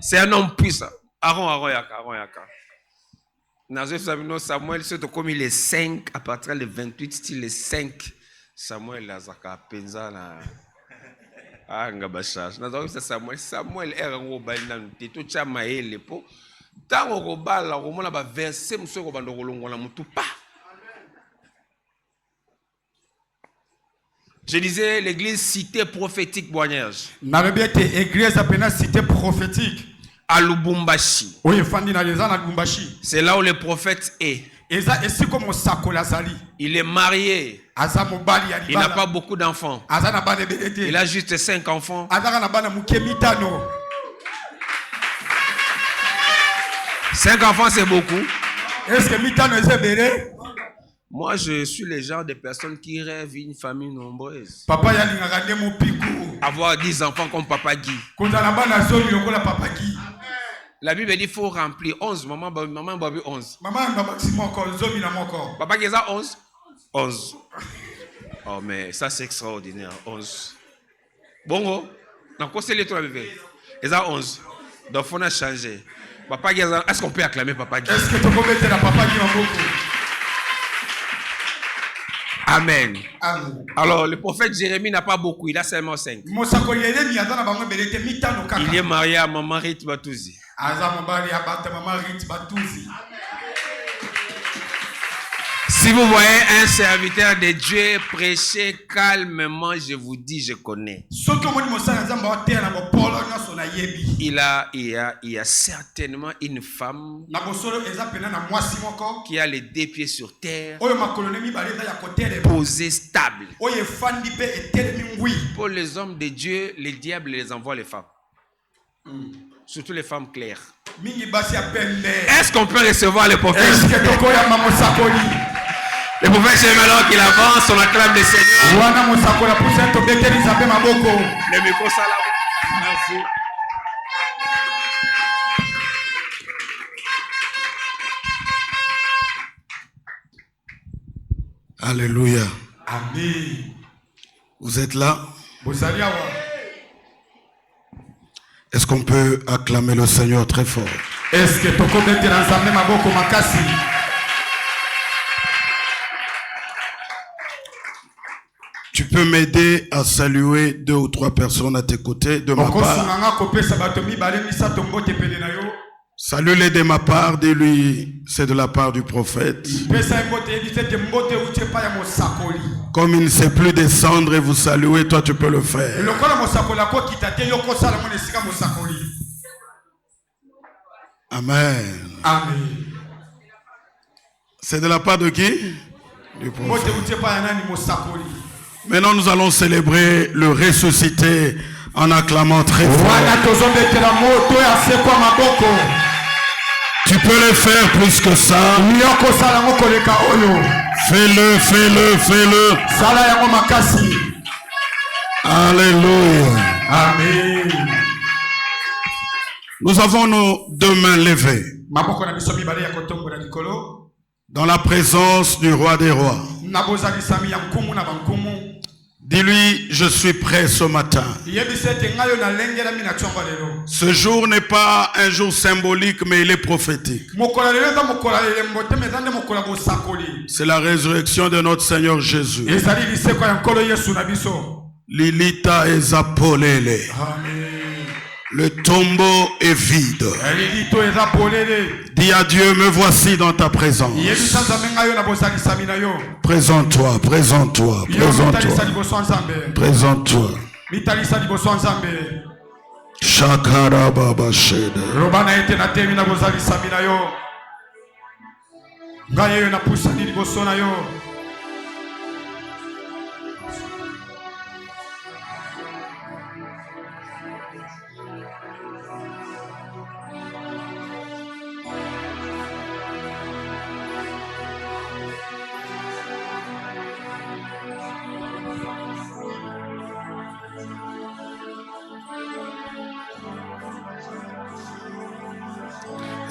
C'est un homme puissant. Aaron Yaka. Samuel, c'est comme il est 5, à partir de 28, style les 5. Samuel, Lazaka, Penza, Ngabachage. Samuel, Erango, Balinam, Tito, Chamae, Lepo. Tango Robala, Romana, verset, Mousso, Robando, Rolongo, Moutou, pas. Je disais l'église cité prophétique Boignage. L'église appelée cité prophétique. À Lubumbashi. C'est là où le prophète est. Il est marié. Il n'a pas beaucoup d'enfants. Il a juste 5 enfants. 5 enfants, c'est beaucoup. Moi, je suis le genre de personne qui rêve une famille nombreuse. Avoir 10 enfants comme Papa Guy. La Bible dit qu'il faut remplir 11. Maman a 11. Papa Guy a 11? 11. Oh, mais ça, c'est extraordinaire. 11. Bon, donc, c'est les 3 bébés. Ils ont 11. Donc, il faut changer. Papa Guy, est-ce qu'on peut acclamer Papa Guy? Est-ce que tu peux mettre la Papa Guy en beaucoup? Amen. Alors, le prophète Jérémie n'a pas beaucoup, il a seulement 5. Il est marié à Maman Rit Batouzi. Si vous voyez un serviteur de Dieu prêcher calmement, je vous dis, je connais. Il y a certainement une femme qui a les 2 pieds sur terre, posée, stable. Pour les hommes de Dieu, les diables les envoient les femmes. Surtout les femmes claires. Est-ce qu'on peut recevoir le prophète? Le prophète, c'est maintenant qu'il avance, on acclame le Seigneur. Le micro, ça là. Merci. Alléluia. Amen. Vous êtes là? Est-ce qu'on peut acclamer le Seigneur très fort? Est-ce que tu peux mettre ensemble ma boko makasi? Tu peux m'aider à saluer 2 ou 3 personnes à tes côtés de ma part. Salue-les de ma part, dis-lui, c'est de la part du prophète. Comme il ne sait plus descendre et vous saluer, toi tu peux le faire. Amen. Amen. C'est de la part de qui? Du prophète. Maintenant, nous allons célébrer le ressuscité en acclamant très fort. Tu peux le faire plus que ça. Fais-le, fais-le, fais-le. Alléluia. Amen. Nous avons nos 2 mains levées dans la présence du roi des rois. Dis-lui, je suis prêt ce matin. Ce jour n'est pas un jour symbolique, mais il est prophétique. C'est la résurrection de notre Seigneur Jésus. Lilita ezapolele. Le tombeau est vide. Dis à Dieu, me voici dans ta présence. Présente-toi, présente-toi, présente-toi. Présente-toi. Shakara Baba Shede.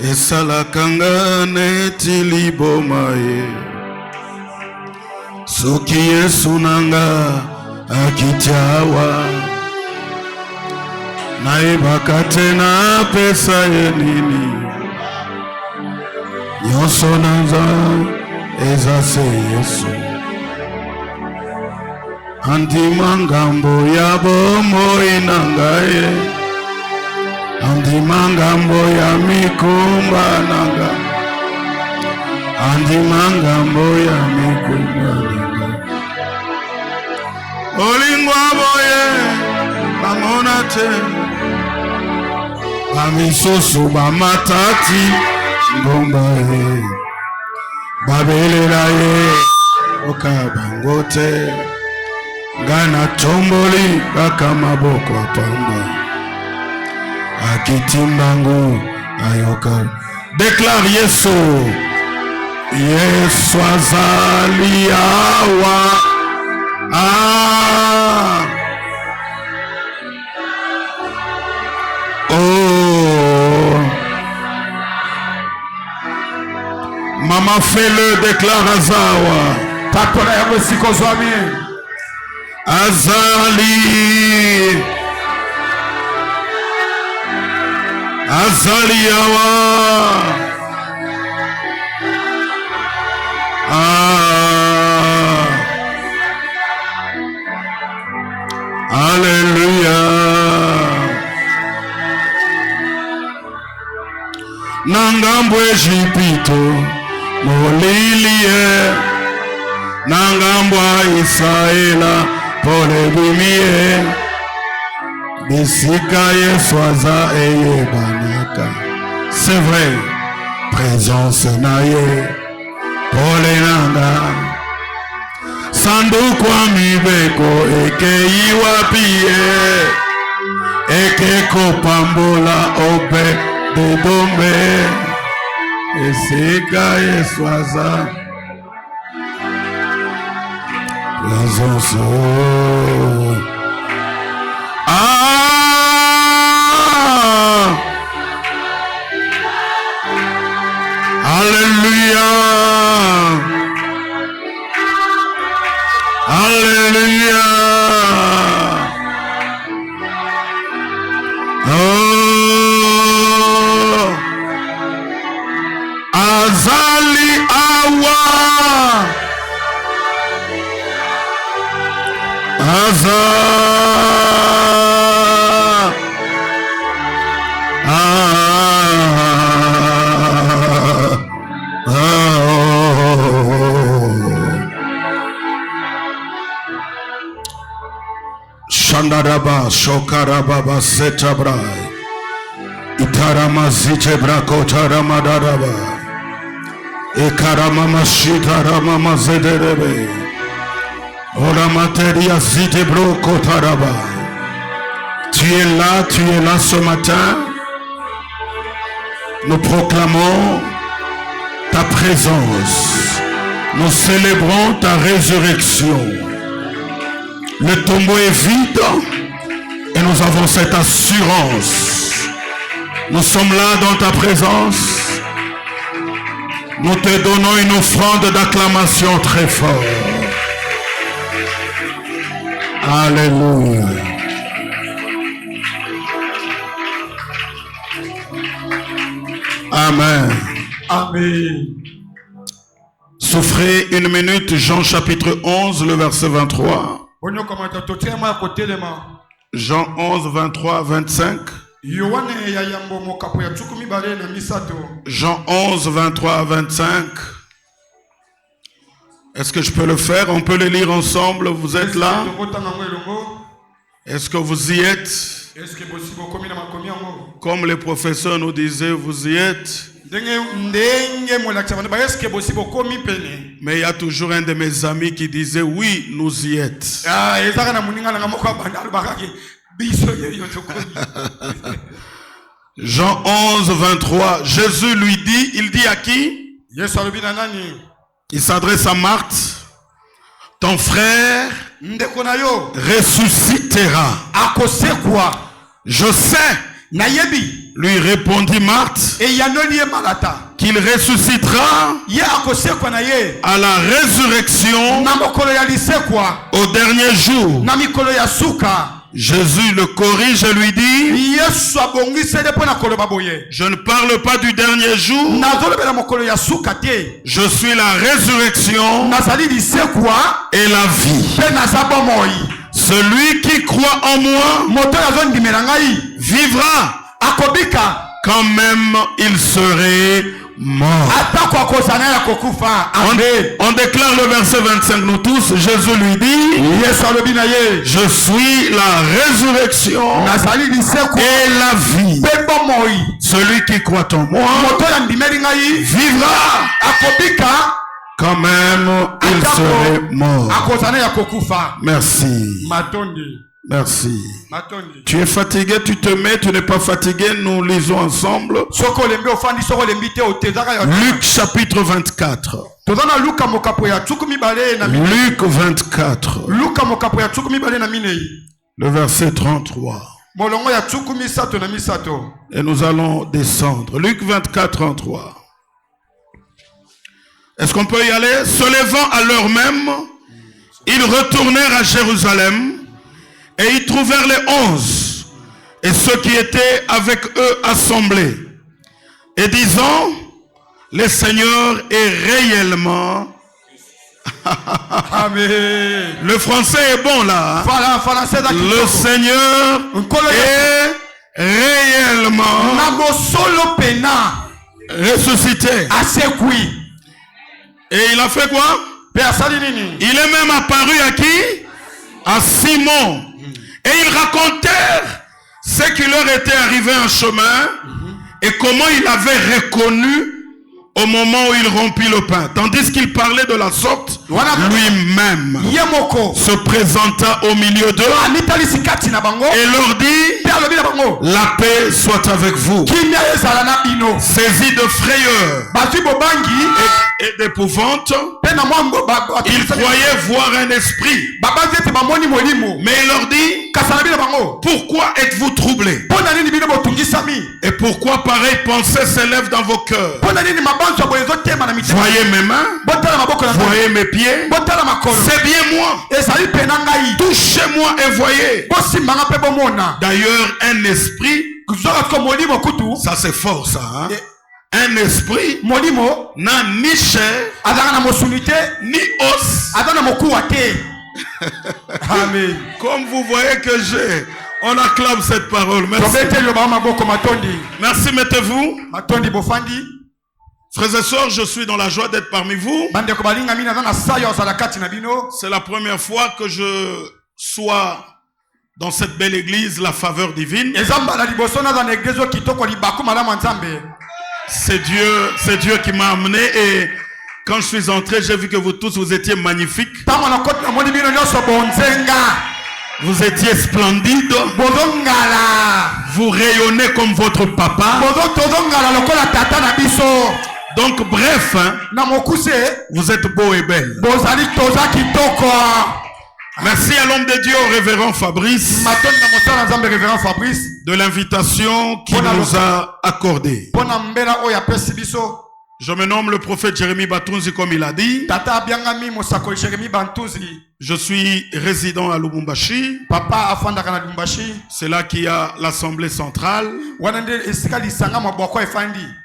Esalakanga neti libomae soki Yesu nanga akitiawa nayebaka te napesa ye nini. Nyonso na nzambe eza se Yesu. Andima ngambo ya bomoi na ngai, andima ngambo ya mikumba na ngai, andima ngambo ya mikumba na ngai. Olingwa boye bamona te, bamisusu bamatati ngomba ye, babelela ye okabango te. Ngana tomboli kaka maboko apamba, akitimbangu ayoka. Déclare Yesu. Yesu azali awa. Oh. Maman fais-le, déclare Azawa. Tatona yango siko zwami. Azali. Azali awa. Alléluia. Nangambo Ejipito molilie, nangambo Israela polebimie, bisika Yesu aza eyebanaka. C'est vrai, présence naye pole nanga. Sanduku amibeko ekei wapie, ekeko pambola ope de dombe, esika Yesu aza présence. Alléluia. Alléluia. Oh. Azali awa. Shandaraba shokarababa setabra itarama zitebra kotaramadaba ekarama mashitarama mazederebe ora materia zitebro kotaraba. Tu es là ce matin. Nous proclamons ta présence. Nous célébrons ta résurrection. Le tombeau est vide et nous avons cette assurance. Nous sommes là dans ta présence. Nous te donnons une offrande d'acclamation très forte. Alléluia. Amen. Amen. Souffrez une minute, Jean chapitre 11, le verset 23. Jean 11, 23, 25. Jean 11, 23, 25. Est-ce que je peux le faire? On peut le lire ensemble. Vous êtes là? Est-ce que vous y êtes? Comme les professeurs nous disaient, vous y êtes? Mais il y a toujours un de mes amis qui disait oui, nous y êtes. Jean 11, 23. Jésus lui dit, il dit à qui? Il s'adresse à Marthe. Ton frère ressuscitera. Je sais. Lui répondit Marthe qu'il ressuscitera à la résurrection au dernier jour. Jésus le corrige et lui dit, je ne parle pas du dernier jour, je suis la résurrection et la vie. Celui qui croit en moi vivra quand même il serait mort. On déclare le verset 25, nous tous. Jésus lui dit, je suis la résurrection et la vie. Celui qui croit en moi vivra quand même il serait mort. Merci. Merci. Tu es fatigué, tu te mets, tu n'es pas fatigué, nous lisons ensemble. Luc chapitre 24. Luc 24. Le verset 33. Et nous allons descendre. Luc 24, 33. Est-ce qu'on peut y aller? Se levant à l'heure même, ils retournèrent à Jérusalem. Et ils trouvèrent les 11 et ceux qui étaient avec eux assemblés. Et disant, le Seigneur est réellement... Amen. Le français est bon là. Hein? Le Seigneur est réellement ressuscité. Et il a fait quoi? Il est même apparu à qui? À Simon. Et ils racontèrent ce qui leur était arrivé en chemin et comment il avait reconnu au moment où il rompit le pain. Tandis qu'il parlait de la sorte, lui-même se présenta au milieu d'eux et leur dit, la paix soit avec vous. Saisis de frayeur et d'épouvante, ils croyaient voir un esprit. Mais il leur dit, pourquoi êtes-vous troublés? Et pourquoi pareille pensée s'élève dans vos cœurs? Voyez mes mains, voyez mes pieds, c'est bien moi. Touchez-moi et voyez. D'ailleurs, un esprit, ça c'est fort ça, hein? Un esprit n'a ni chair, ni os. Amen. Comme vous voyez que j'ai, on acclame cette parole. Merci. Merci, mettez-vous. Frères et sœurs, je suis dans la joie d'être parmi vous. C'est la première fois que je sois dans cette belle église, la faveur divine. C'est Dieu qui m'a amené et quand je suis entré, j'ai vu que vous tous, vous étiez magnifiques. Vous étiez splendides. Vous rayonnez comme votre papa. Donc bref, hein, vous êtes beau et belle. Merci à l'homme de Dieu, au révérend Fabrice, de l'invitation qu'il nous a accordée. Je me nomme le prophète Jérémie Batunzi comme il a dit. Je suis résident à Lubumbashi. C'est là qu'il y a l'assemblée centrale.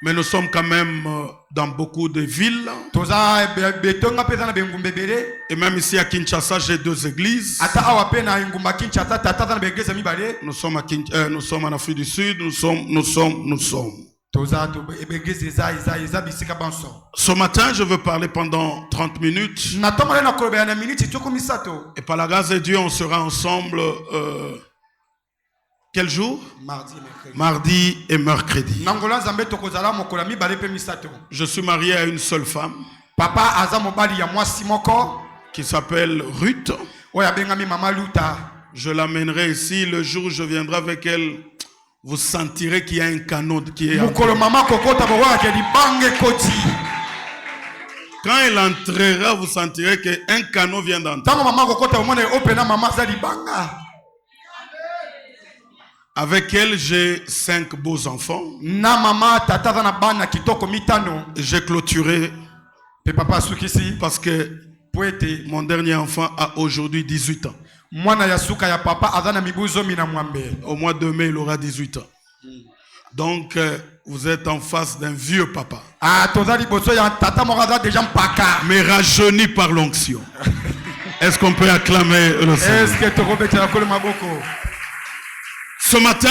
Mais nous sommes quand même dans beaucoup de villes. Et même ici à Kinshasa, j'ai 2 églises. Nous sommes en Afrique du Sud. Nous sommes. Ce matin, je veux parler pendant 30 minutes. Et par la grâce de Dieu, on sera ensemble quel jour? Mardi et mercredi. Je suis marié à une seule femme qui s'appelle Ruth. Je l'amènerai ici le jour où je viendrai avec elle. Vous sentirez qu'il y a un canot qui est... Quand elle entrera, vous sentirez qu'un canot vient d'entrer. Avec elle, j'ai 5 beaux enfants. J'ai clôturé parce que mon dernier enfant a aujourd'hui 18 ans. Mwana ya suka ya papa azana mibuzo mina mwambe. Au mois de mai, il aura 18 ans. Donc, vous êtes en face d'un vieux papa. Ah, tozali boso ya tata moraza déjà mpaka. Mais rajeuni par l'onction. Est-ce qu'on peut acclamer le Seigneur? Est-ce que tu rebêtes la colle maboko? Ce matin,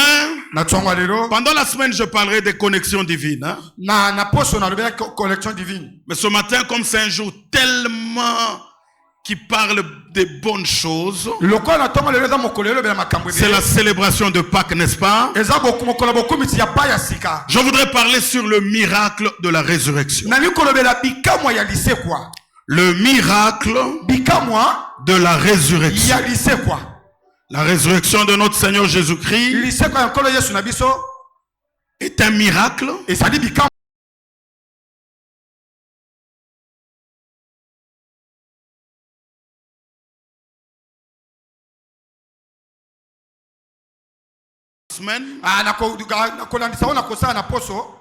Na tsonga lelo. pendant la semaine, je parlerai des connexions divines. Hein? Na poso na lobela collection divine. Mais ce matin, comme c'est un jour tellement qui parle des bonnes choses, Loko na tonga lelo za mokolo lelo bela makambo. c'est la célébration de Pâques, n'est-ce pas? Eza boku mokolo boku miti ya pa ya sika. Je voudrais parler sur le miracle de la résurrection. Na likolo bela bikamwa ya lise kwa. Le miracle Bikamwa de la résurrection. ya lise kwa. La résurrection de notre Seigneur Jésus-Christ Lise kwa nkolo Yesu na biso est un miracle et ça dit bikamwa.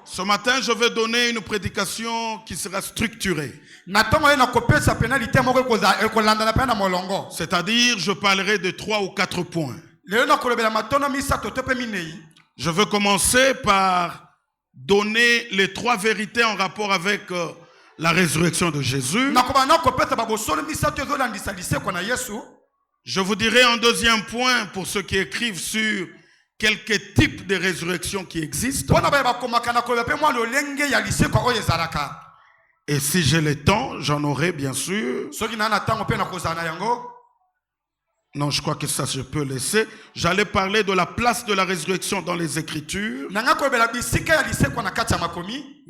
Ce matin, je vais donner une prédication qui sera structurée. C'est-à-dire, je parlerai de 3 ou 4 points. Je veux commencer par donner les 3 vérités en rapport avec la résurrection de Jésus. Je vous dirai en deuxième point, pour ceux qui écrivent, sur quelques types de résurrection qui existent. Et si j'ai le temps, j'en aurai bien sûr. Non, je crois que ça je peux laisser. J'allais parler de la place de la résurrection dans les Écritures. Mais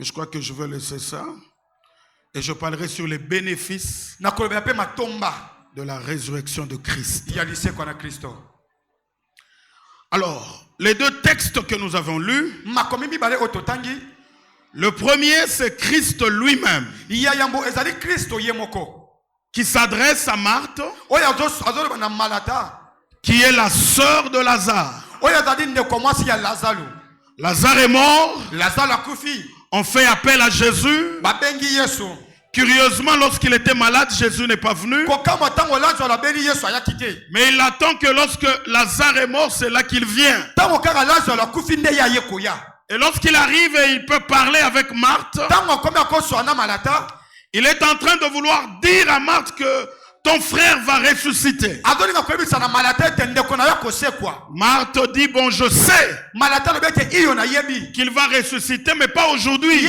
je crois que je vais laisser ça. Et je parlerai sur les bénéfices de la résurrection de Christ. Alors, les 2 textes que nous avons lus, le premier c'est Christ lui-même qui s'adresse à Marthe, qui est la sœur de Lazare. Lazare est mort, on fait appel à Jésus. Curieusement, lorsqu'il était malade, Jésus n'est pas venu. Mais il attend que lorsque Lazare est mort, c'est là qu'il vient. Et lorsqu'il arrive et il peut parler avec Marthe, il est en train de vouloir dire à Marthe que ton frère va ressusciter. Marthe dit, bon, je sais qu'il va ressusciter, mais pas aujourd'hui.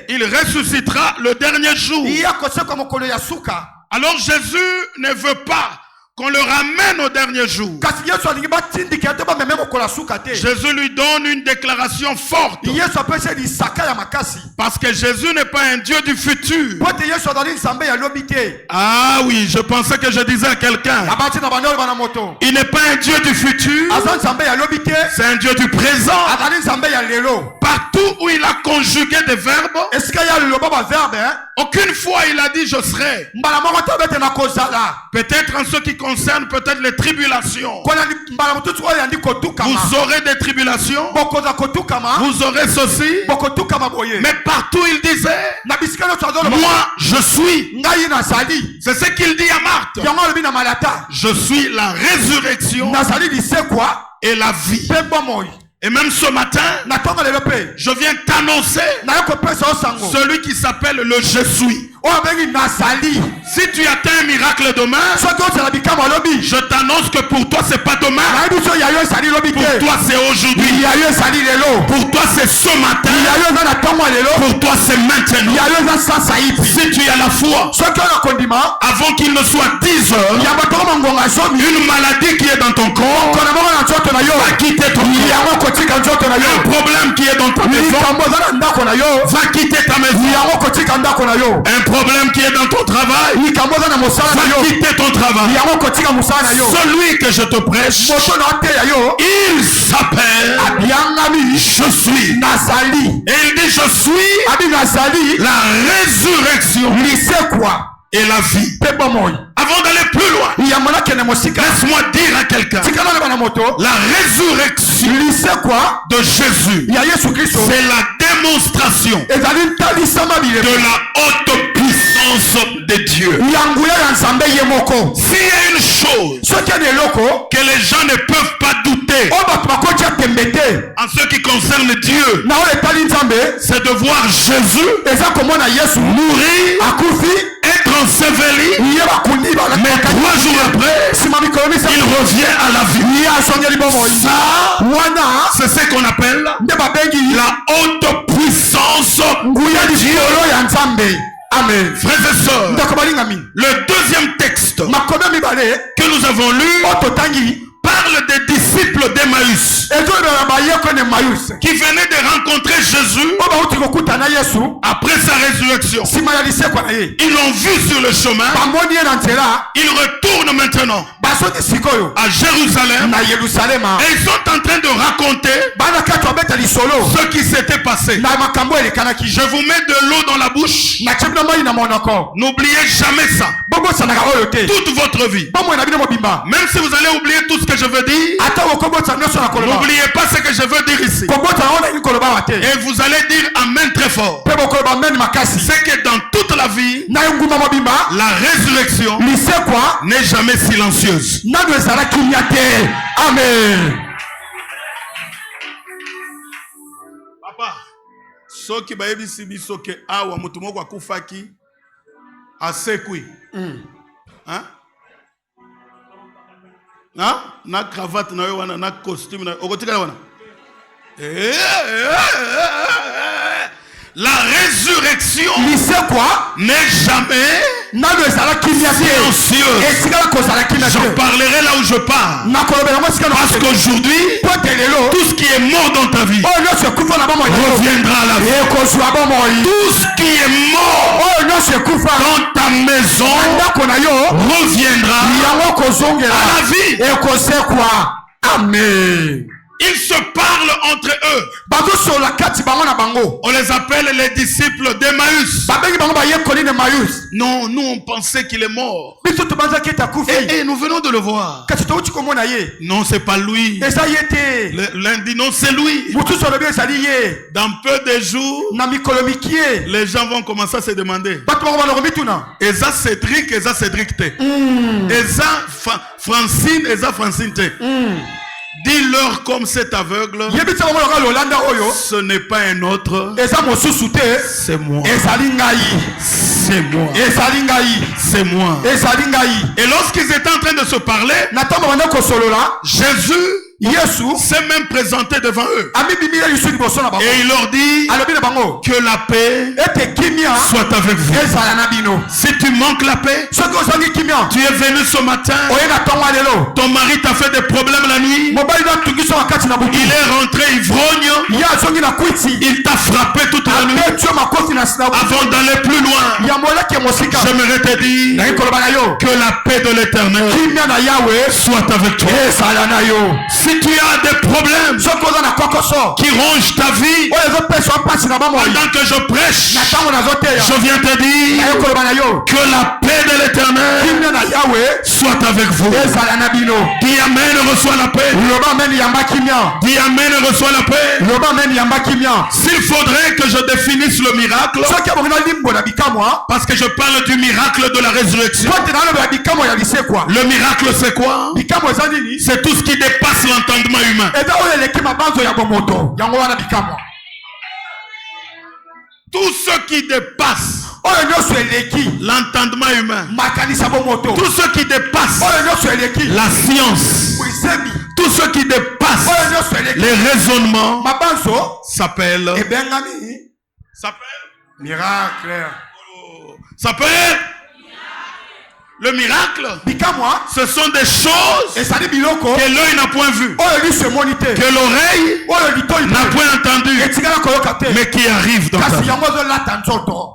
Il ressuscitera le dernier jour. Alors Jésus ne veut pas qu'on le ramène au dernier jour. Jésus lui donne une déclaration forte. Parce que Jésus n'est pas un Dieu du futur. Ah oui, je pensais que je disais à quelqu'un. Il n'est pas un Dieu du futur. C'est un Dieu du présent. Partout où il a conjugué des verbes, aucune fois il a dit je serai. Peut-être en ce qui concerne peut-être les tribulations. Vous aurez des tribulations. Vous aurez ceci. Mais partout il disait, moi je suis. C'est ce qu'il dit à Marthe. Je suis la résurrection et la vie. Et même ce matin, je viens t'annoncer celui qui s'appelle le Je suis. Si tu atteins un miracle demain, je t'annonce que pour toi c'est pas demain. Pour toi c'est aujourd'hui. Pour toi c'est ce matin. Pour toi c'est maintenant. Si tu as la foi, avant qu'il ne soit 10 heures, une maladie qui est dans ton corps va quitter ton corps. Un problème qui est dans ta maison va quitter ta maison. Un problème qui est dans ton travail va quitter ton travail. Celui que je te prêche, il s'appelle Je suis. Et il dit je suis la résurrection et la vie. Avant d'aller plus loin, laisse-moi dire à quelqu'un, la résurrection de Jésus, c'est la démonstration de la haute puissance de Dieu. yanguya ya nzambe ye moko. S'il y a une chose soki ya eloko que les gens ne peuvent pas douter oyo bato bakotia tembe te en ce qui concerne Dieu, na oyo etali nzambe c'est de voir Jésus eza komona yesu mourir, akufi être enseveli, ye bakundi mais 3 jours après, nsima mikolo il misato revient à la vie. ye asongeli bomoi Ça, wana c'est ce qu'on appelle nde babengi la haute puissance nguya de Dieu. likolo ya nzambe. Amen. Frères et sœurs, ndako balingami le deuxième texte makomi mibale que nous avons lu oyo totangi parle des disciples d'Emmaüs ezolobela bayeko ne mayus qui venaient de rencontrer Jésus oyo bauti kokutana yesu après sa résurrection. nsima ya lisekwa na ye Ils l'ont vu sur le chemin. bamoni ye na nzela Ils retournent maintenant basoki sikoyo à Jérusalem na yerusalema et ils sont en train de raconter bana kati babeta lisolo ce qui s'était passé. na makambo elekanaki Je vous mets de l'eau dans la bouche. natie bino mai na monoko N'oubliez jamais ça. bobosanaka oyo te Toute votre vie. bomoi na bino mobimba Même si vous allez oublier tout ce que je veux dire, ata okobotsa nyonso na koloba n'oubliez pas ce que je veux dire ici. kobotsa ngo nalingi koloba wa te Et vous allez dire amen très fort. mpe bokoloba meni makasi C'est que dans toute la vie, na nguma mobimba la résurrection lisekwa n'est jamais silencieuse. nano ezala kimia te. Amen. Papa, soki bayebisi biso ke awa mutu moko akufaki asekwi. Hein? Na cravate na yo wana na costume na okotika wana. La résurrection lisekwa n'est jamais nano ezala kimia te silencieuse. esikala kozala kimia J'en te parlerai là où je pars. nakolobela ngo esika Parce qu'aujourd'hui, po te lelo tout ce qui est mort dans ta vie oyo nyonso ekufa na bomoi reviendra à la vie. ekozwa bomoi Tout ce qui est mort oyo nyonso ekufa dans ta maison ndako na yo reviendra yango kozongela à la vie. ekosekwa. Amen. Ils se parlent entre eux. bazosola kati bango na bango On les appelle les disciples d'Emmaüs. babengi bango bayekoli ne mayus Non, nous on pensait qu'il est mort. biso tobanzaki ete akufi Et nous venons de le voir. kasi touti komona ye Non, c'est pas lui. eza ye te L'un dit non, c'est lui. mosusu olobi ezali ye Dans peu de jours, na mikolo mikie les gens vont commencer à se demander. bato bango baloko mituna Eza Cédric te. Eza Francine, Eza Francine te. Dis-leur comme cet aveugle, yebisa bango loka lolanda oyo ce n'est pas un autre, eza mosusu te c'est moi. ezali ngai C'est moi. ezali ngai C'est moi. ezali ngai. Et lorsqu'ils étaient en train de se parler, na ntango banda kosolola Jésus yesu s'est même présenté devant eux. amibimila lisu liboso na bango Et il leur dit alobi na bango que la paix ete kimia soit avec vous. ezala na bino. Si tu manques la paix, soki ozangi kimia tu es venu ce matin, oye na ntongo ya lelo ton mari t'a fait des problèmes la nuit, mobali na mtungi so na kati na butu il est rentré ivrogne, ye azongi na kwiti il t'a frappé toute la nuit. abetio makofi na sina Avant d'aller plus loin, ya moleki ya mosika j'aimerais te dire nayi koloba na yo que la paix de l'éternel kimia na yawe soit avec toi. ezala na yo. Si tu as des problèmes soki oza na kokoso qui rongent ta vie, oyo ezopesa mpasi na bomoi pendant que je prêche, na ntango nazoteya je viens te dire naye koloba na yo que la paix de l'éternel kimia na yawe soit avec vous. ezala na bino. Dis amen, reçois la paix. loba ameni yamba kimia Dis amen, reçois la paix. loba ameni yamba kimia. S'il faudrait que je définisse le miracle, soki aboki na limbo na bikamwa parce que je parle du miracle de la résurrection. pote nalobela bikamwa ya lisekwa Le miracle c'est quoi? bikamwa eza nini C'est tout ce qui dépasse l'entendement humain. eza oyo eleki mabanzo ya bomoto yango wana bikamwa Tout ce qui dépasse oyo nyonso eleki l'entendement humain. makanisa bomoto Tout ce qui dépasse oyo nyonso eleki la science. bwisemi Tout ce qui dépasse oyo nyonso eleki les raisonnements mabanzo s'appelle miracle le miracle. bikamwa Ce sont des choses ezali biloko que l'œil n'a point vu, oyo liso emoni te que l'oreille oyo litoi n'a point entendu, etikala koyoka te mais qui arrivent dans ta kasi vie. yango ezolata nzoto.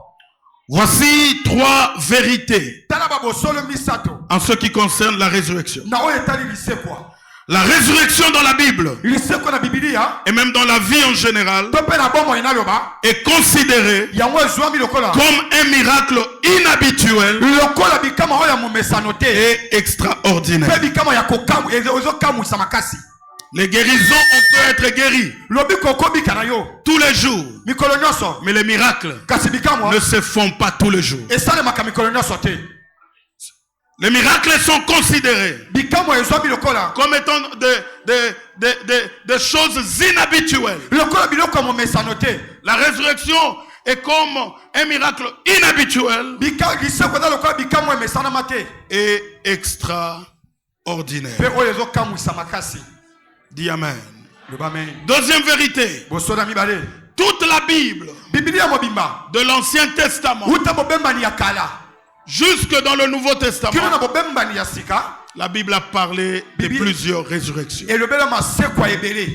Voici 3 vérités tala babosolo misato en ce qui concerne la résurrection. na oyo etali lisekwa. La résurrection dans la Bible lisekwa na bibilia et même dans la vie en général to mpe na bomoi naloba est considérée yango ezwami lokola comme un miracle inhabituel lokola bikamwa oyo ya momesano te et extraordinaire. mpe bikamwa ya kokamwa ezokamwisa makasi. Les guérisons, on peut être guéri lobi koko bikana yo tous les jours. mikolo nyonso Mais les miracles kasi bikamwa ne se font pas tous les jours. esalemaka mikolo nyonso te. Les miracles sont considérés bikamwa ezwa bilokola comme étant des choses inhabituelles. lokola biloko ya momesano te. La résurrection est comme un miracle inhabituel liseko eza lokola bikamwa emesanama te et extraordinaire. mpe oyo ezokamwisa makasi. Dis amen. loba amen. Deuxième vérité. bosoda mibale Toute la Bible bibilia mobimba de l'Ancien Testament uta bobembani ya kala jusque dans le Nouveau kino na Testament, bobembani ya sika la Bible a parlé de Bible. plusieurs résurrections. elobela maseko ya ebele.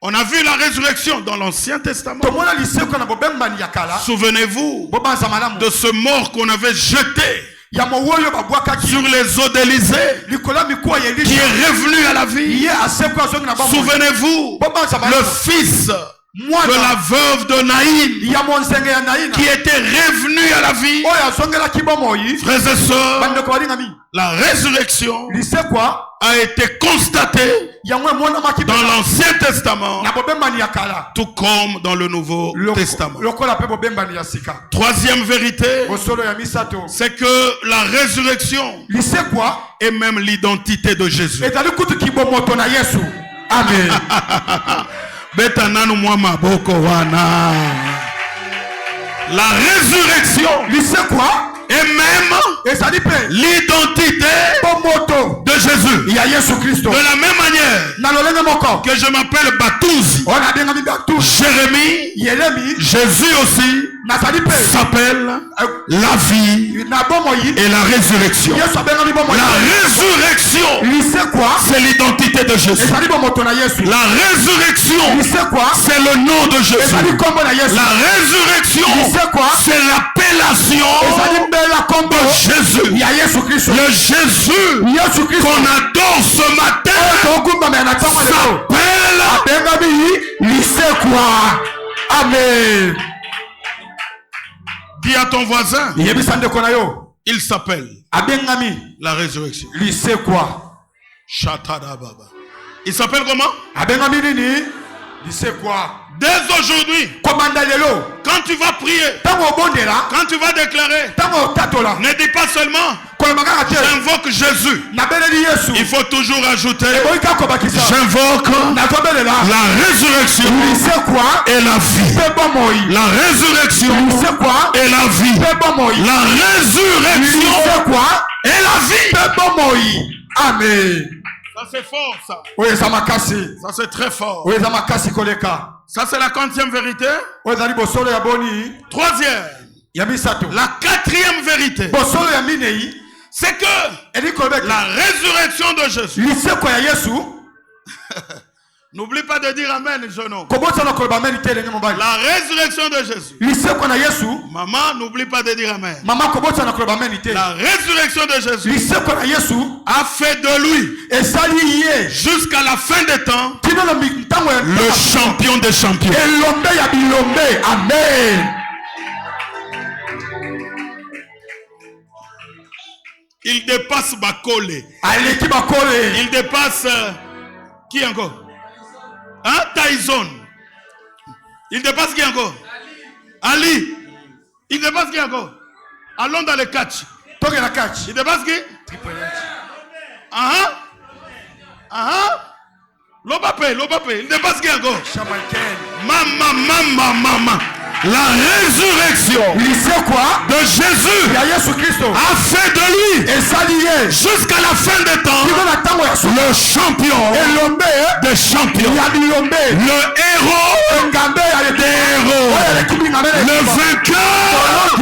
On a vu la résurrection dans l'Ancien Testament. tomona liseko na bobembani ya kala Souvenez-vous bobanza malamu de ce mort qu'on avait jeté ya mowoyo babwakaki sur les eaux d'Élysée, likolo ya mikuwa ya qui elisha est revenu à la vie. ye aseko azongi na bamoi Souvenez-vous, bobanza le malamu fils de la mwana veuve de Naïm, ya monzenge ya naina qui était revenu à la vie. oyo azongelaki bomoi. Frères et sœurs, bandeko balingami la résurrection lisekwa a été constatée yango emonamaki dans l'Ancien Testament, na bobembani ya kala tout comme dans le Nouveau Testament. lokola mpe bobembani ya sika. Troisième vérité, bosolo ya misato c'est que la résurrection lisekwa est même l'identité de Jésus. ezali kutu kibomoto na yesu. amen. Beta nanu mwa maboko wana. La résurrection lisekwa est même ezali mpe l'identité bomoto de Jésus. ya yesu kristo. De la même manière na lolenge moko que je m'appelle Batouzi, oyo nabengami batusi Jérémie, yeremi Jésus aussi nazali mpe s'appelle la vie na bomoi et la résurrection. yesu abengami bomoi. La résurrection, lisekwa c'est l'identité de Jésus. ezali bomoto na yesu. La résurrection, lisekwa c'est le nom de Jésus. ezali nkombo na yesu. La résurrection, lisekwa c'est l'appellation ezali mbela nkombo de Jésus. ya yesu kristo. Le Jésus yesu kristo qu'on adore ce matin togumbama na ntango lelo s'appelle abengami lisekwa. amen. Dis à ton voisin, yebisa ndeko na yo il s'appelle abengami la résurrection. lisekwa. Shatada Baba. Il s'appelle comment? abengami nini? lisekwa. Dès aujourd'hui, komanda lelo quand tu vas prier, ntango obondela quand tu vas déclarer, ntango otatola ne dis pas seulement koloma kaka te j'invoque Jésus. nabeleli yesu. Il faut toujours ajouter eboyi kaka kobakisa j'invoque nazobelela la résurrection lisekwa et la vie. mpe bomoi. La résurrection lisekwa et la vie. mpe bomoi. La résurrection lisekwa et la vie. mpe bomoi. amen. Ça c'est fort ça. oyo eza makasi. Ça c'est très fort. oyo eza makasi koleka. Ça c'est la 40e vérité. oyo ezali bosolo ya boni Troisième. ya misato. La 4e vérité, bosolo ya minei c'est que eli kolobeka la résurrection de Jésus. liseko ya yesu. N'oublie pas de dire amen, jeune homme. kobosana koloba ameni te elenge mobali. La résurrection de Jésus. liseko na yesu. Maman, n'oublie pas de dire amen. mama kobosana koloba ameni te. La résurrection de Jésus liseko na yesu a fait de lui, esali ye jusqu'à la fin des temps, tina na ntango ya le champion des champions. elombe ya bilombe. amen. Il dépasse Bakole. aleki bakole. Il dépasse qui encore? Hein? Tyson. Il dépasse qui encore? Ali. Il dépasse qui encore? Allons dans le catch. toke na catch. Il dépasse qui? Ah ah. L'Obape. Il dépasse qui encore? Jamaicaine. Mama. La résurrection lisekwa de Jésus ya yesu kristo a fait de lui, esali ye jusqu'à la fin des temps, tina na ntango ya le champion elombe des champions, ya bilombe. le héros engambe ya des héros, oyo eleki bingame le vainqueur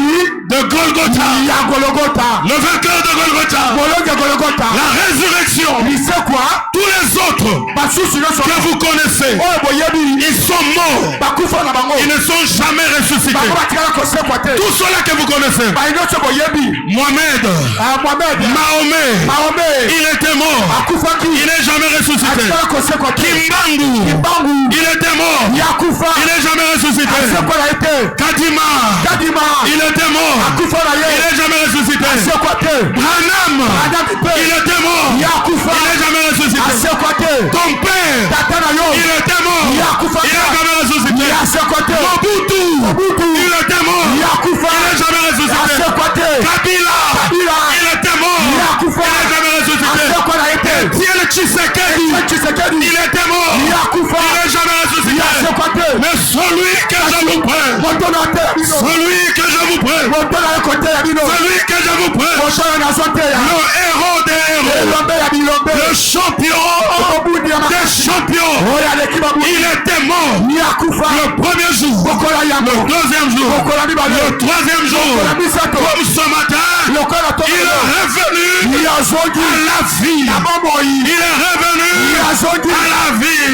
de Golgotha, ya gologota. le vainqueur de Golgotha, bolongi ya gologota. la résurrection. lisekwa Tous les autres basusu nyonso que vous connaissez, oyo boyebi ils sont morts, bakufa na bango ils ne sont jamais ressuscités. bango batikala kosekwa te. Tous ceux-là que vous connaissez, bai nyonso boyebi. Mohamed, mohamed Mahomet, il était mort, akufaki il n'est jamais ressuscité. atikala kosekwa te. Kimbangu, kimbangu il était mort, yakufa il n'est jamais ressuscité. asekwa na ye te. Kadima, kadima il était mort, akufa na il n'est jamais ressuscité. Branham, il était mort, il n'est jamais ressuscité. Ton père, il était mort, il n'est jamais ressuscité. Mobutu, il était mort, il n'est jamais ressuscité. Kabila, il était mort, il n'est jamais ressuscité. Etienne Tshisekedi, il était mort, il n'est jamais ressuscité. Mais celui que je vous prends, celui que je vous prends, celui que je vous prends, le héros des héros, le champion des champions, il était mort le premier jour, le deuxième jour, le troisième jour, comme ce matin, il est revenu à la vie, il est revenu à la vie.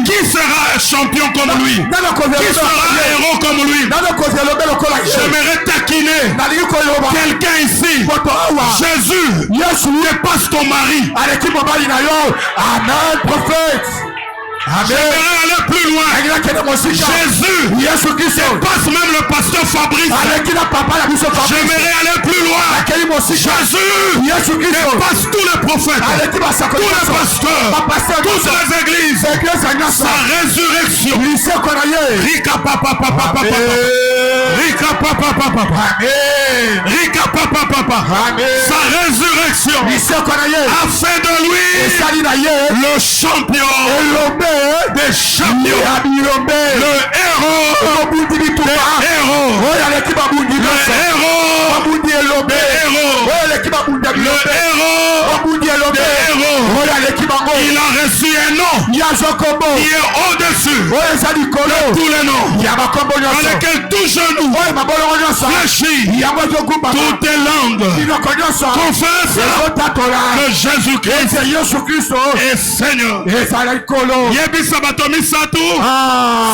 Qui sera champion comme lui? Qui sera héros comme lui? J'aimerais taquiner quelqu'un ici. Jésus dépasse ton mari. Amen, prophète. J'aimerais aller plus loin. Jésus dépasse même le pasteur Fabrice. J'aimerais aller plus loin. Jésus dépasse tous les prophètes, tous les pasteurs, toutes les églises. Sa résurrection. Rika papa papa papa. Rika papa papa. Rika papa papa. Sa résurrection a fait de lui le champion des champions, le héros des héros, il a reçu un nom qui est au-dessus de tous les noms, dans lequel tout genou fléchit, toutes les langues confessent que Jésus-Christ est Seigneur.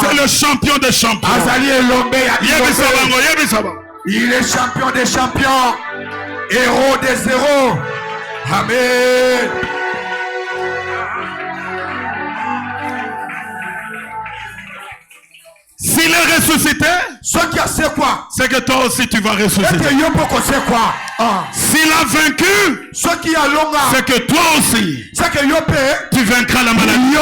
C'est le champion des champions. Il est champion des champions, héros des héros. Amen. S'il est ressuscité, c'est que toi aussi tu vas ressusciter. S'il a vaincu, c'est que toi aussi tu vaincras la maladie,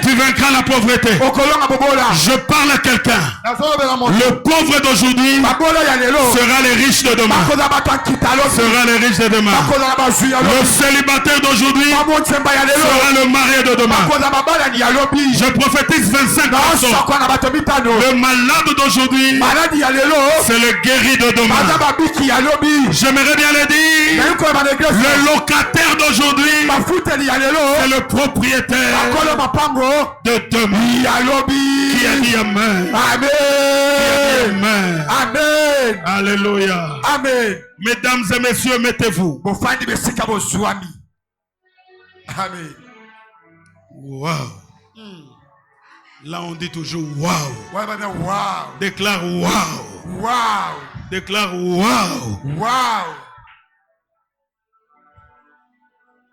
tu vaincras la pauvreté. Je parle à quelqu'un. Le pauvre d'aujourd'hui sera les riches de demain. Sera les riches de demain. Le célibataire d'aujourd'hui sera le marié de demain. Je prophétise 25 personnes. Le malade d'aujourd'hui, c'est le guéri de demain. J'aimerais bien le dire. Le locataire d'aujourd'hui, c'est le propriétaire de demain. Qui a dit Amen? Amen. Amen. Alléluia. Amen. Mesdames et messieurs, mettez-vous. Amen. Wow. Là, on dit toujours wow. Wow. Déclare wow. Wow. Déclare wow. Wow.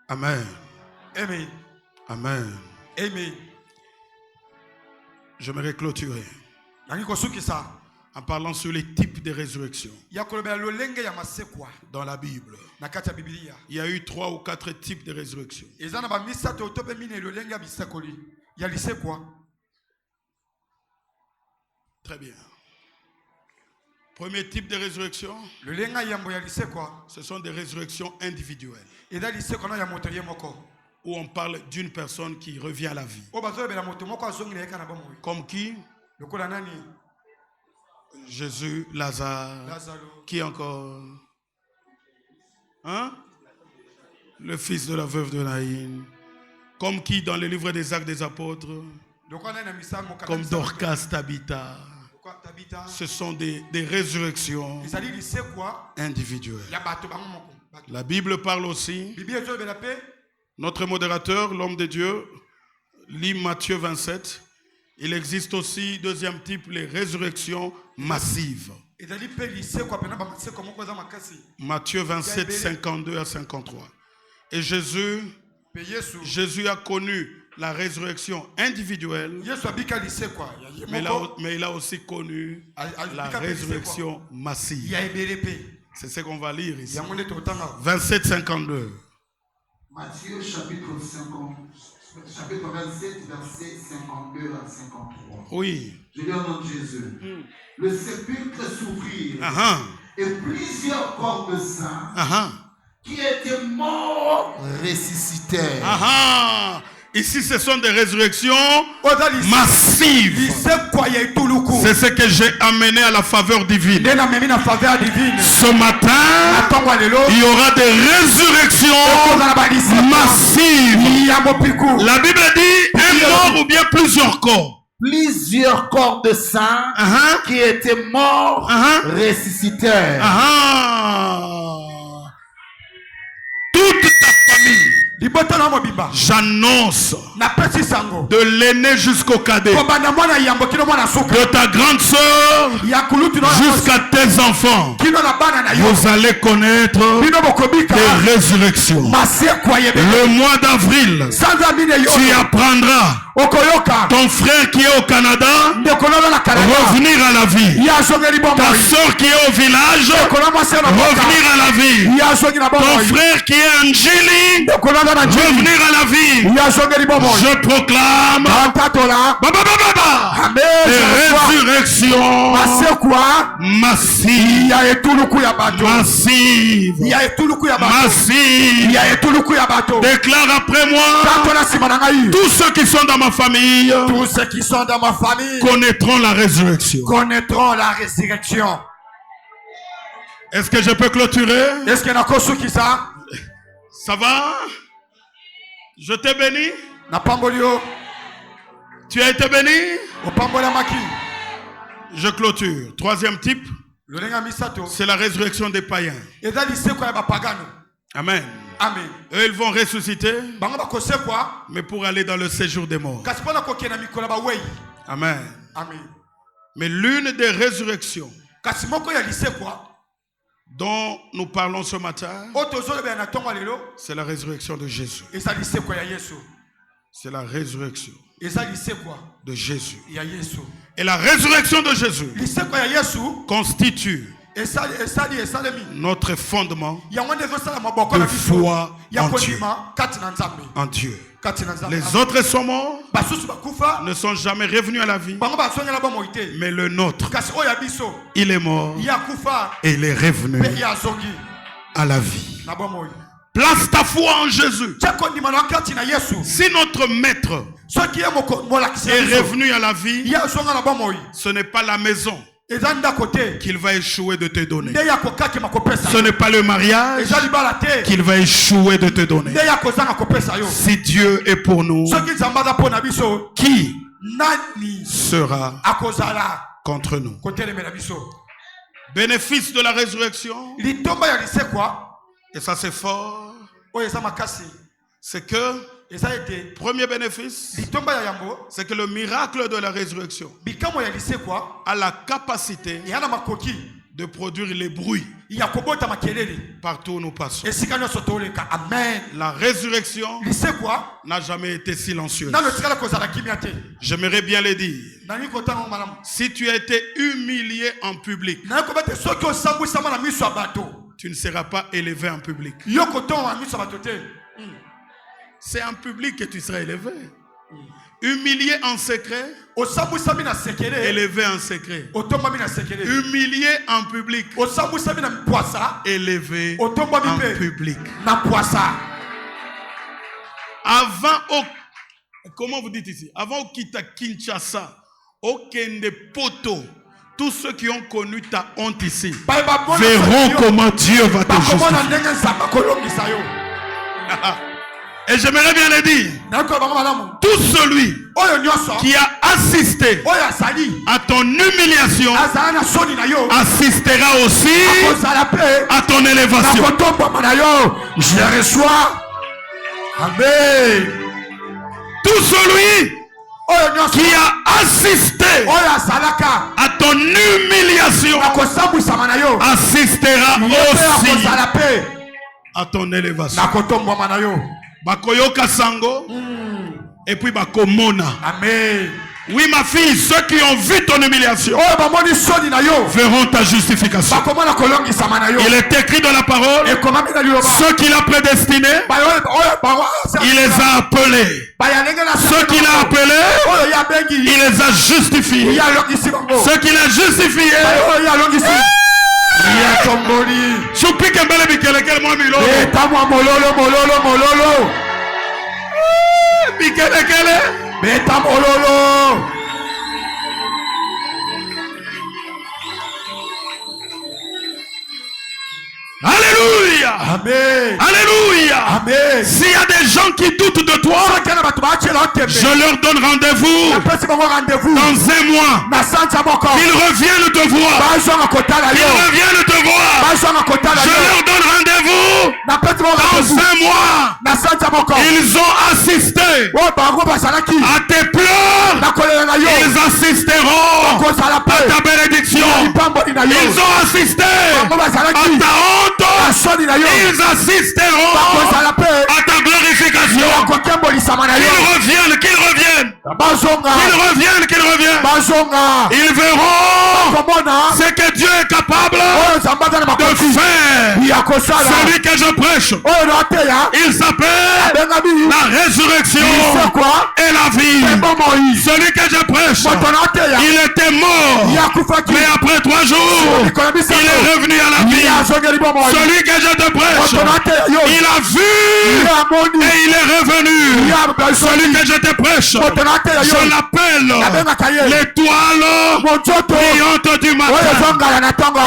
Amen. Amen. Amen. Amen. J'aimerais clôturer en parlant sur les types de résurrection. Dans la Bible, il y a eu 3 ou 4 types de résurrection. Très bien. Premier type de résurrection, ce sont des résurrections individuelles. Où on parle d'une personne qui revient à la vie. Comme qui? Jésus, Lazare. Qui encore? Hein? Le fils de la veuve de Naïn. Comme qui dans le livre des Actes des Apôtres? Comme Dorcas, Tabitha. Ce sont des résurrections individuelles. La Bible parle aussi. Notre modérateur, l'homme de Dieu, lit Matthieu 27. Il existe aussi, deuxième type, les résurrections massives. Matthieu 27, 52 à 53. Et Jésus a connu la résurrection individuelle, Yesu abika lise kwa. mais il a aussi connu la résurrection massive. Ya ebele pe. C'est ce qu'on va lire ici. Yango nde totanga. 27-52. Matthieu chapitre 27, verset 52 à 53. Oui. Je lis au nom de Jésus. Le sépulcre s'ouvrit et plusieurs corps de saints qui étaient morts ressuscitèrent. Ici, ce sont des résurrections massives. C'est ce que j'ai amené à la faveur divine. Ce matin, il y aura des résurrections massives. La Bible dit un corps ou bien plusieurs corps. Plusieurs corps de saints qui étaient morts ressuscitèrent. Toute ta famille, j'annonce de l'aîné jusqu'au cadet, de ta grande sœur jusqu'à tes enfants, vous allez connaître des résurrections. Le mois d'avril, tu apprendras ton frère qui est au Canada revenir à la vie. Ta soeur qui est au village revenir à la vie. Ton frère qui est en Chili revenir à la vie. Je proclame des résurrections massives. Déclare après moi, tous ceux qui sont dans ma famille, connaîtront la résurrection. Est-ce que je peux clôturer? Ça va? Je t'ai béni. Tu as été béni. Je clôture. Troisième type, c'est la résurrection des païens. Amen. Eux, ils vont ressusciter, mais pour aller dans le séjour des morts. Amen. Mais l'une des résurrections dont nous parlons ce matin, c'est la résurrection de Jésus. C'est la résurrection de Jésus. Et la résurrection de Jésus constitue notre fondement de foi en Dieu. Les autres sont morts, ne sont jamais revenus à la vie, mais le nôtre, il est mort et il est revenu à la vie. Place ta foi en Jésus. Si notre maître est revenu à la vie, ce n'est pas la maison qu'il va échouer de te donner. Ce n'est pas le mariage qu'il va échouer de te donner. Si Dieu est pour nous, qui sera contre nous? Bénéfice de la résurrection, et ça c'est fort, c'est que premier bénéfice, c'est que le miracle de la résurrection a la capacité de produire les bruits partout où nous passons. La résurrection n'a jamais été silencieuse. J'aimerais bien le dire. Si tu as été humilié en public, tu ne seras pas élevé en public. C'est en public que tu seras élevé. Humilié en secret, élevé en secret. Humilié en public, élevé en public. Avant, comment vous dites ici? Avant au Kita Kinshasa, au Kende Poto, tous ceux qui ont connu ta honte ici verront comment Dieu va te justifier. Et j'aimerais bien le dire, tout celui qui a assisté à ton humiliation assistera aussi à ton élévation. Je reçois. Amen. Tout celui qui a assisté à ton humiliation assistera aussi à ton élévation. Bakoyoka sango et puis bakomona. Amen. Oui, ma fille, ceux qui ont vu ton humiliation verront ta justification. Il est écrit dans la parole, ceux qu'il a prédestinés, il les a appelés. Ceux qu'il a appelés, il les a justifiés. Ceux qu'il a justifiés, Chupike mbele bikelekele mwa milolo. Betamwa mololo mololo mololo. Bikelekele. Beta mololo. Alléluia. Amen. Alléluia. Amen. S'il y a des gens qui doutent de toi, je leur donne rendez-vous dans un mois. Ils reviennent te voir. Ils reviennent te voir. Je leur donne rendez-vous dans un mois. Ils ont assisté à tes pleurs. Ils assisteront à ta bénédiction. Ils ont assisté à ta honte. Ils assisteront à ta glorification. Qu'ils reviennent. Ils verront ce que Dieu est capable de faire. Celui que je prêche, il s'appelle la résurrection et la vie. Celui que je prêche, il était mort, mais après 3 jours, il est revenu à la vie. Celui que je te prêche, il a vu et il est revenu. Celui que je te prêche, je l'appelle l'étoile brillante du matin.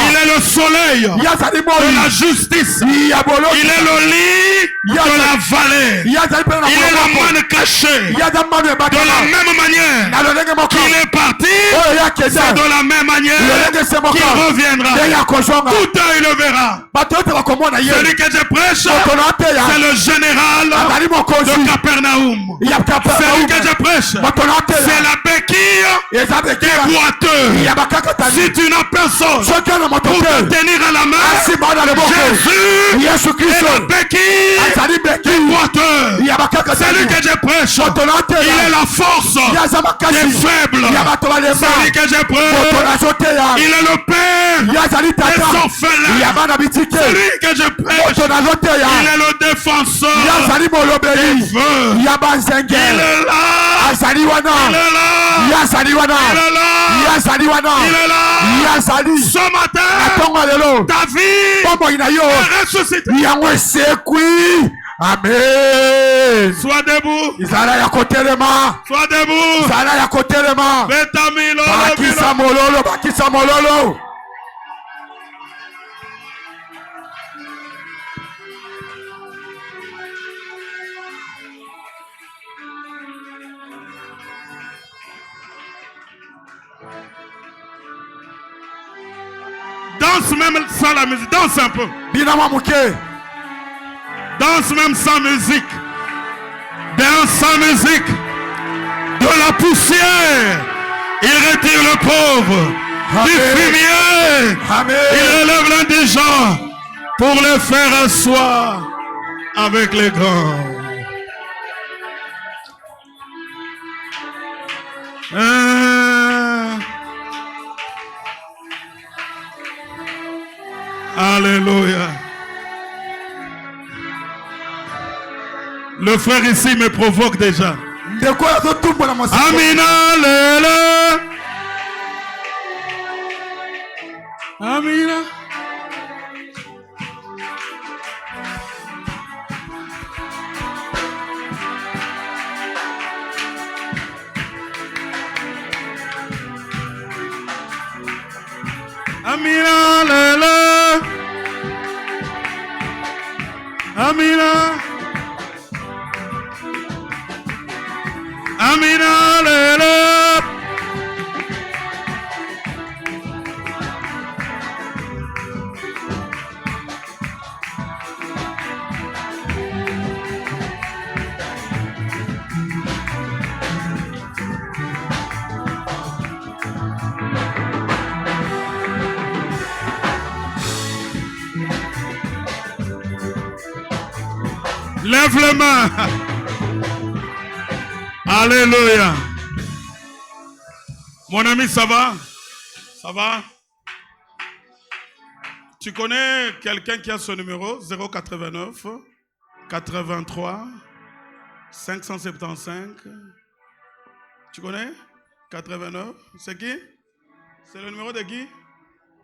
Il est le soleil de la justice. Il est le lit de la vallée. Il est la manne cachée. De la même manière qu'il est parti, c'est de la même manière qu'il reviendra. Tout œil le verra. Celui que je prêche, c'est le général de Capernaum. Celui que je prêche, c'est la béquille des boiteux. Si tu n'as personne pour te tenir à la main, Jésus est la béquille des boiteux. Celui que je prêche, il est la force des faibles. Celui que je prêche, il est le père des orphelins. Celui que je prêche, il est le défenseur des veuves. Il est là. Il est là. Il est là. Ce matin, ta vie est ressuscitée. Amen. Sois debout. Sois debout. Betamilo. Bakisa mololo. Danse même sans la musique. Danse un peu. Danse même sans musique. Danse sans musique. De la poussière, il retire le pauvre. Du fumier, il relève l'indigent pour le faire asseoir avec les grands. Alléluia. Le frère ici me provoque déjà. Amina lele. Amina. Amina lele. Amina. Amina lele. Lève les mains. Alléluia. Mon ami, ça va? Ça va? Tu connais quelqu'un qui a ce numéro? 089 83 575. Tu connais? 89. C'est qui? C'est le numéro de qui?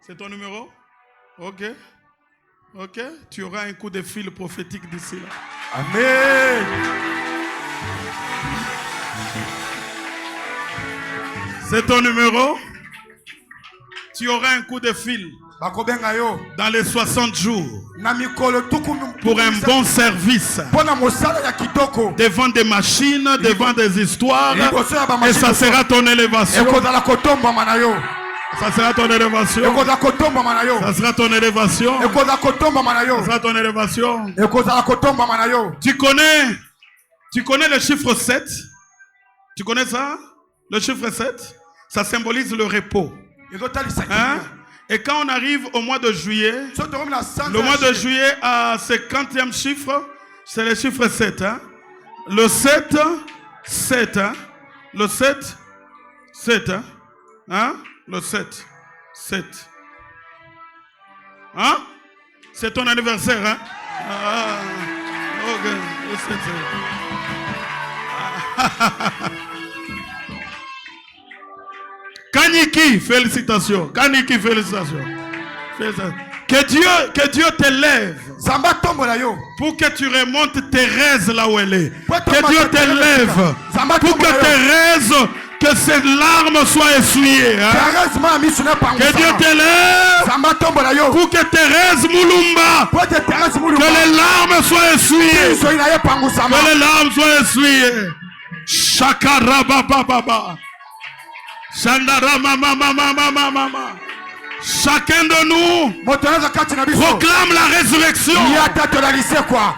C'est ton numéro? Ok. Ok. Tu auras un coup de fil prophétique d'ici là. Amen. C'est ton numéro? Tu auras un coup de fil dans les 60 jours pour un bon service devant des machines, devant des histoires, et ça sera ton élévation. Ça sera ton élévation. Ça sera ton élévation. Ça sera ton élévation. Tu connais le chiffre 7? Tu connais ça? Le chiffre 7, ça symbolise le repos. Hein? Et quand on arrive au mois de juillet, le mois de juillet à 50e chiffre, c'est le chiffre 7. Hein? Le 7, 7. Hein? Le 7, 7. Hein? Hein? Le 7, 7. Hein? C'est ton anniversaire. Hein? Ah, ok, le 7. Kaniki, félicitations. Kaniki, félicitations. Que Dieu t'élève. Pour que tu remontes Thérèse là où elle est. Que Dieu t'élève. Pour que Thérèse, que ses larmes soient essuyées. Hein? Que Dieu t'élève. Pour que Thérèse Moulumba, que les larmes soient essuyées. Que les larmes soient essuyées. Shakarabababa. Chandara mama mama mama mama. Chacun de nous proclame la résurrection.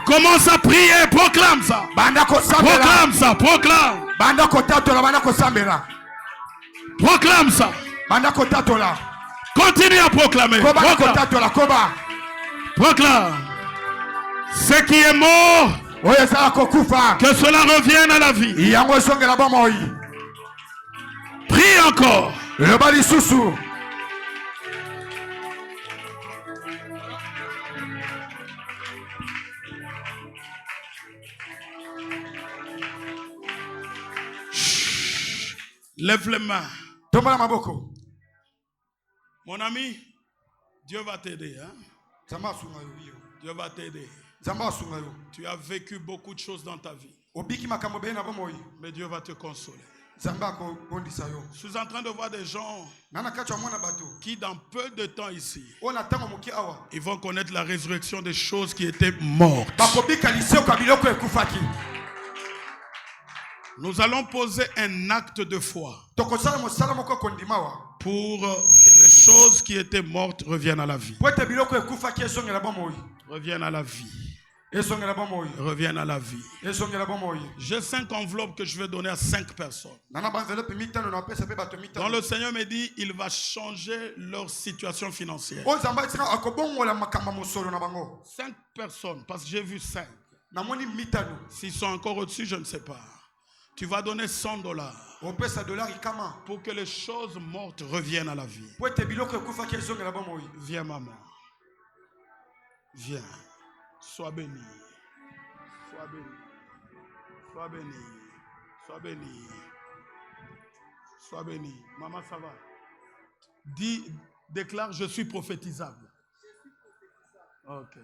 Commence à prier, proclame ça. Proclame ça, proclame. Proclame ça. Continue à proclamer. Proclame. Ce qui est mort, que cela revienne à la vie. Prie encore. Lève les mains. Mon ami, Dieu va t'aider. Hein? Dieu va t'aider. Tu as vécu beaucoup de choses dans ta vie. Mais Dieu va te consoler. Je suis en train de voir des gens qui dans peu de temps ici, ils vont connaître la résurrection des choses qui étaient mortes. Nous allons poser un acte de foi pour que les choses qui étaient mortes reviennent à la vie. Reviennent à la vie. Reviennent à la vie. J'ai 5 enveloppes que je vais donner à 5 personnes. Quand le Seigneur me dit il va changer leur situation financière. 5 personnes, parce que j'ai vu 5. S'ils sont encore au-dessus, je ne sais pas. Tu vas donner $100 pour que les choses mortes reviennent à la vie. Viens maman. Viens. Sois béni. Sois béni. Sois béni. Sois béni. Sois béni. Maman, ça va. Déclare, je suis prophétisable. Ok.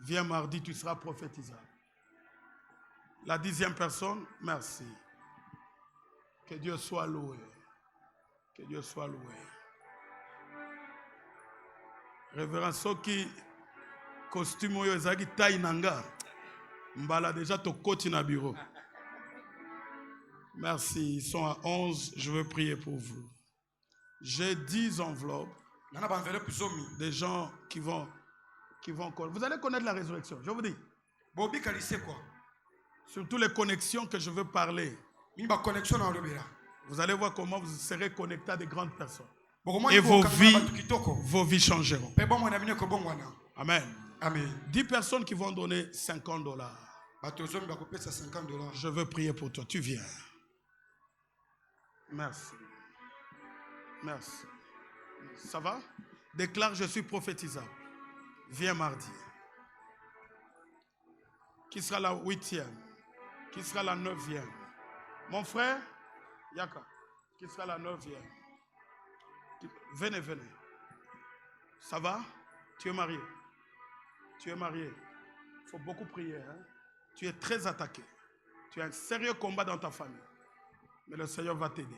Viens mardi, tu seras prophétisable. La 10e personne, merci. Que Dieu soit loué. Que Dieu soit loué. Révérend Soki. Costume oyo ezaki taille nanga mbala déjà to koti na bureau. Merci, ils sont à 11, je veux prier pour vous. J'ai 10 enveloppes. Des gens qui vont vous allez connaître la résurrection, je vous dis. Surtout les connexions que je veux parler. Vous allez voir comment vous serez connectés à des grandes personnes. Et vos vies changeront. Amen. Amen. 10 personnes qui vont donner $50. Je veux prier pour toi. Tu viens. Merci. Merci. Ça va? Déclare, je suis prophétisable. Viens mardi. Qui sera la 8e? Qui sera la 9e? Mon frère, Yaka, qui sera la 9e? Venez, venez. Ça va? Tu es marié? Tu es marié? Il faut beaucoup prier. Hein? Tu es très attaqué. Tu as un sérieux combat dans ta famille. Mais le Seigneur va t'aider.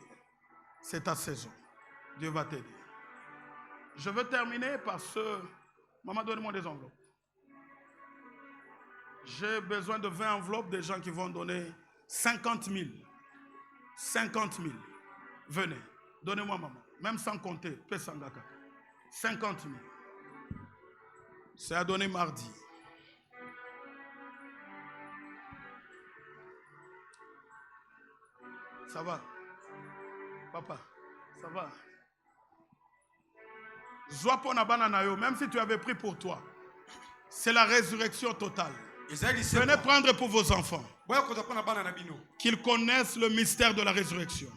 C'est ta saison. Dieu va t'aider. Je veux terminer par ce... Maman, donne-moi des enveloppes. J'ai besoin de 20 enveloppes des gens qui vont donner 50 000. 50 000. Venez. Donnez-moi, maman. Même sans compter. 50 000. C'est à donner mardi. Ça va? Papa, ça va? Même si tu avais pris pour toi, c'est la résurrection totale. Venez prendre pour vos enfants. Qu'ils connaissent le mystère de la résurrection.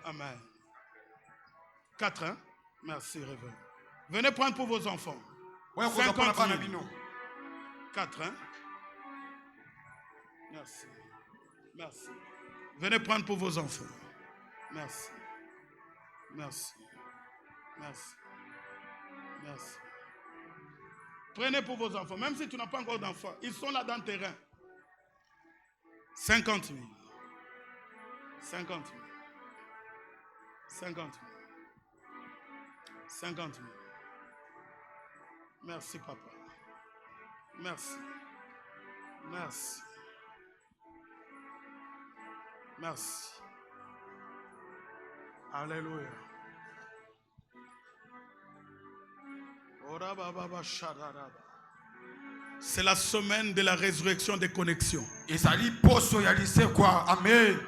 Amen. 4, hein? Merci, Révérend. Venez prendre pour vos enfants. 50 000. 4, hein? Merci. Merci. Venez prendre pour vos enfants. Merci. Merci. Merci. Merci. Prenez pour vos enfants. Même si tu n'as pas encore d'enfants, ils sont là dans le terrain. 50 000. 50 000. 50 000. 50 000. Merci, papa. Merci. Merci. Merci. Alléluia. C'est la semaine de la résurrection des connexions. Amen.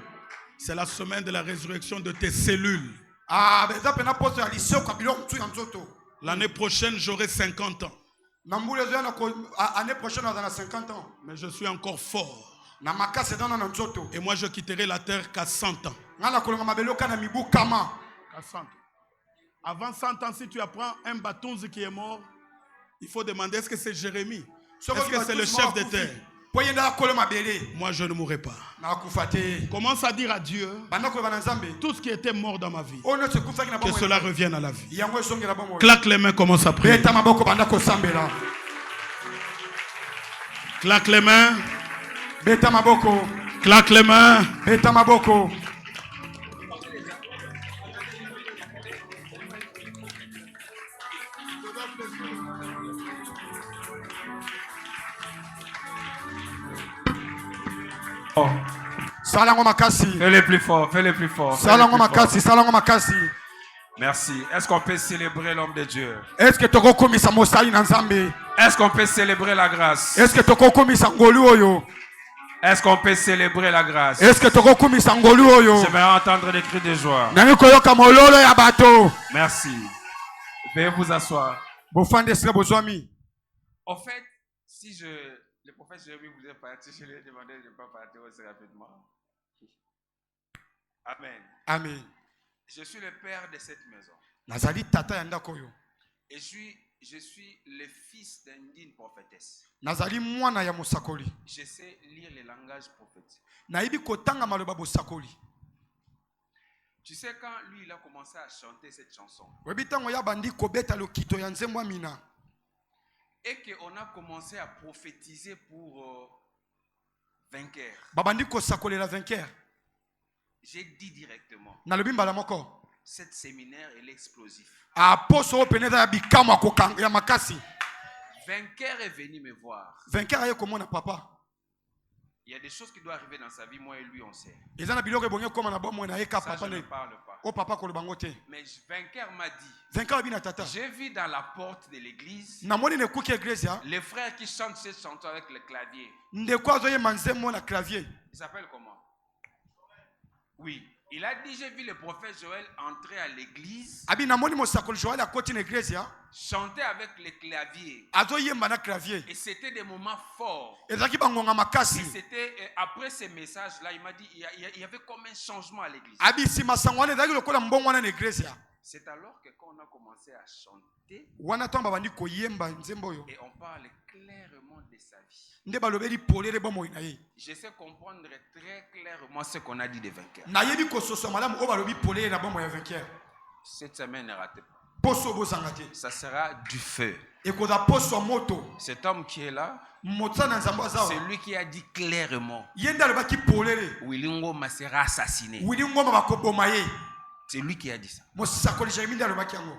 C'est la semaine de la résurrection de tes cellules. L'année prochaine, j'aurai 50 ans. Mais je suis encore fort. Et moi, je quitterai la terre qu'à 100 ans. À 100 ans. Avant 100 ans, si tu apprends un bâton qui est mort, il faut demander, est-ce que c'est Jérémie? Est-ce que c'est le chef des terres? Moi, je ne mourrai pas. Commence à dire à Dieu tout ce qui était mort dans ma vie, que cela revienne à la vie. Claque les mains, commence à prier. Claque les mains. Claque les mains. Fais-le plus fort, fais-le plus fort. Merci. Est-ce qu'on peut célébrer l'homme de Dieu? Est-ce qu'on peut célébrer la grâce? Est-ce qu'on peut célébrer la grâce? J'aimerais entendre des cris de joie. Merci. Veuillez vous asseoir. En fait, si le prophète Jérémie vous est parti, je lui ai demandé de ne pas partir aussi rapidement. Amen. Amen. Je suis le père de cette maison. Et je suis le fils d'une prophétesse. Je sais lire les langages prophétiques. Tu sais, quand lui il a commencé à chanter cette chanson, et qu'on a commencé à prophétiser pour vainqueur, j'ai dit directement, cette séminaire est explosif. Vainqueur est venu me voir. Il y a des choses qui doivent arriver dans sa vie, moi et lui on sait. Ça, je ne parle pas. Mais vainqueur m'a dit, j'ai vu dans la porte de l'église les frères qui chantent cette chanson avec le clavier. Il s'appelle comment? Oui. Il a dit, j'ai vu le prophète Joël entrer à l'église, Abi namoni mosakoli Joël akoti na église ya. chanter avec les claviers. Azo yemba na clavier. Et c'était des moments forts. Ezaki bangonga Et makasi. c'était après ces messages-là, il m'a dit, il y avait comme un changement à l'église. Abi sima sangwane ezaki lokola mbongo wana na église ya. C'est alors que quand on a commencé à chanter, Wana tamba bandi koyemba nzembo yo. et on parle clairement de sa vie. Nde balobeli polele bomo na ye. Je sais comprendre très clairement ce qu'on a dit des vainqueurs. Na yebi kososo malamu o balobi polele na bomo ya vainqueur. Cette semaine ne ratez pas. Poso bozanga te. Ça sera du feu. Ekoza poso moto. Cet homme qui est là, Motsa na nzambo c'est azawa. lui qui a dit clairement, Yenda alobaki polele. Willy Ngoma sera assassiné. Wili ngoma bakoboma ye. C'est lui qui a dit ça. Mosakoli Jérémie nde alobaki yango.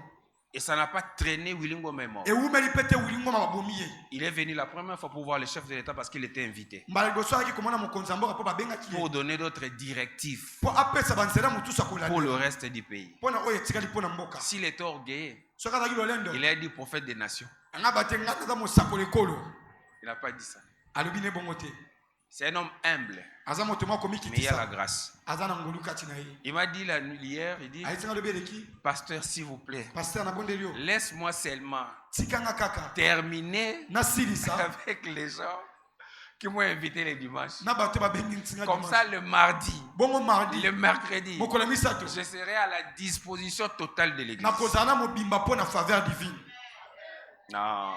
Et ça n'a pas traîné, Willy Ngoma est mort. Et umeli pete wili ngoma babomi ye. Il est venu la première fois pour voir le chef de l'État parce qu'il était invité. Mbala liboso aki komona mokonzi mboka po babengaki ye. Pour donner d'autres directives Po apesa banzela mutusa pour kolanda. le reste du pays. Pona oyo etikali pona mboka. S'il était orgueilleux, Soka zaki lolendo. il a dit prophète des nations. Anga batenga za mosakoli kolo. Il n'a pas dit ça. Alobi ne bongo te. C'est un homme humble, Aza moto moko mais il y a la mikitisa. grâce. Aza na ngolu kati na ye. Il m'a dit la nuit hier, il dit, Ayitinga lobi eleki. pasteur, s'il vous plaît, Pasteur na bondeli yo. laisse-moi seulement Tikanga kaka. terminer Na silisa. avec les gens qui m'ont invité les dimanches. Na bato babengi ntinga. Comme ça, le mardi, Bongo mardi. le mercredi, Mokola misato. je serai à la disposition totale de l'église. Na kozana mobimba po na faveur divine. Non.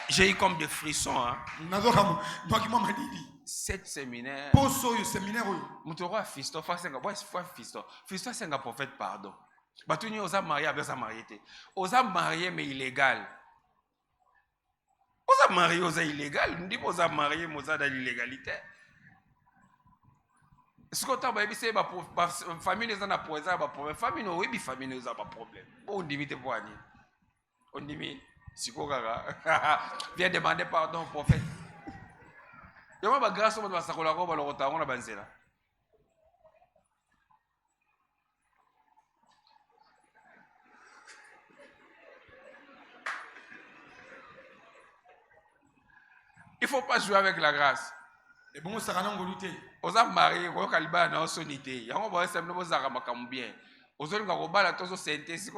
J'ai eu comme des frissons. Hein. Nazoka mo ndwaki mama didi. Cette séminaire, Poso yo séminaire oyo. Moutoro Fisto, Fisto c'est un prophète, pardon. Batuni osa marié avec sa mariée. Osa marié mais illégal. Osa marié osa illégal. Nous disons osa marié mais osa dans l'illégalité. Ce qu'on t'a dit c'est que famille les gens n'a pas problème. Famille no oui famille les gens pas problème. On dit vite pour ani. On dit si quoi viens demander pardon au prophète. Il y a une grâce au monde de la robe à l'autre, on a bansé là. Il ne faut pas jouer avec la grâce. Et bon ça kana ngolu te. Aux hommes mariés, aux calibans, aux sonnités. Il y a un bon système de bien. Aux hommes qui ont bala, tous aux synthèses.